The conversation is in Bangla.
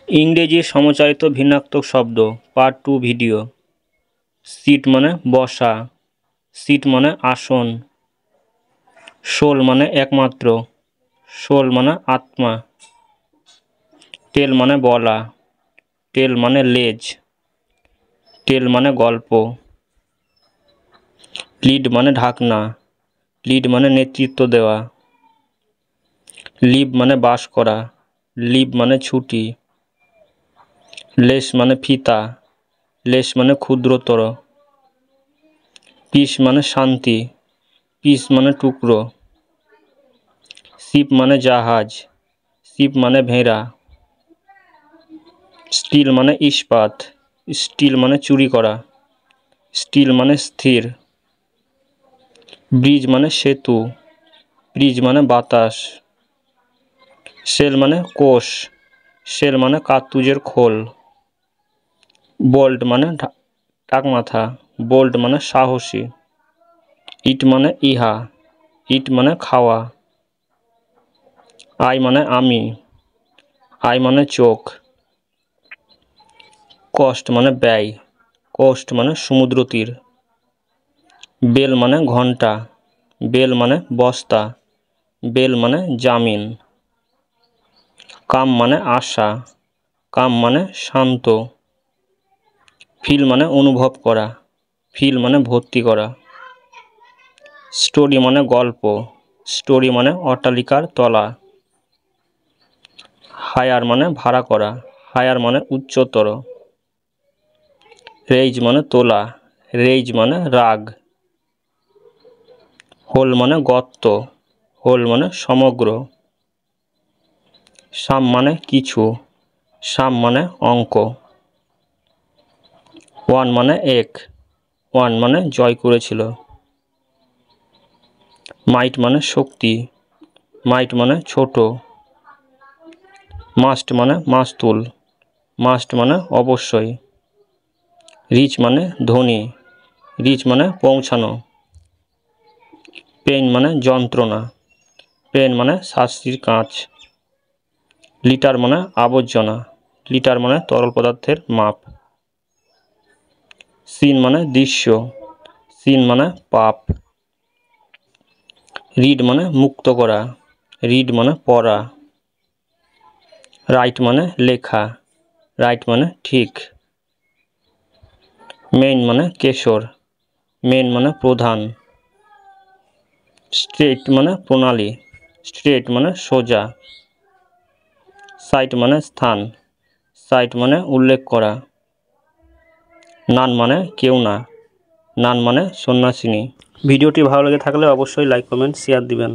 ইংরেজি সমচালিত ভিন্নাত্মক শব্দ পার্ট 2 ভিডিও। সিট মানে বসা, সিট মানে আসন। সোল মানে একমাত্র, সোল মানে আত্মা। টেল মানে বলা, টেল মানে লেজ, টেল মানে গল্প। লিড মানে ঢাকনা, লিড মানে নেতৃত্ব দেওয়া। লিভ মানে বাস করা, লিভ মানে ছুটি। লেস মানে ফিতা, লেস মানে ক্ষুদ্রতর। পিস মানে শান্তি, পিস মানে টুকরো। শিপ মানে জাহাজ, শিপ মানে ভেড়া। স্টিল মানে ইস্পাত, স্টিল মানে চুরি করা, স্টিল মানে স্থির। ব্রিজ মানে সেতু, ব্রিজ মানে বাতাস। সেল মানে কোষ, সেল মানে কার্তুজের খোল। বোল্ট মানে টাকমাথা, বোল্ট মানে সাহসী। ইট মানে ইহা, ইট মানে খাওয়া। আই মানে আমি, আই মানে চোখ। কষ্ট মানে ব্যয়, কোস্ট মানে সমুদ্র তীর। বেল মানে ঘন্টা, বেল মানে বস্তা, বেল মানে জামিন। কাম মানে আশা, কাম মানে শান্ত। ফিল মানে অনুভব করা, ফিল মানে ভর্তি করা। স্টোরি মানে গল্প, স্টোরি মানে অট্টালিকার তলা। হায়ার মানে ভাড়া করা, হায়ার মানে উচ্চতর। রেইজ মানে তোলা, রেইজ মানে রাগ। হোল মানে গর্ত, হোল মানে সমগ্র। সাম মানে কিছু, সাম মানে অঙ্ক। ওয়ান মানে এক, ওয়ান মানে জয় করেছিল। মাইট মানে শক্তি, মাইট মানে ছোট। মাস্ট মানে মাস্তুল, মাস্ট মানে অবশ্যই। রিচ মানে ধনী, রিচ মানে পৌঁছানো। পেন মানে যন্ত্রণা, পেন মানে শাস্তির কাঁচ। লিটার মানে আবর্জনা, লিটার মানে তরল পদার্থের মাপ। সিন মানে দৃশ্য, সিন মানে পাপ। রিড মানে মুক্ত করা, রিড মানে পড়া। রাইট মানে লেখা, রাইট মানে ঠিক। মেইন মানে কেশর, মেইন মানে প্রধান। স্ট্রেট মানে প্রণালী, স্ট্রেট মানে সোজা। সাইট মানে স্থান, সাইট মানে উল্লেখ করা। নান মানে কেউ না, নান মানে সন্ন্যাসিনী। ভিডিওটি ভালো লেগে থাকলে অবশ্যই লাইক কমেন্ট শেয়ার দিবেন।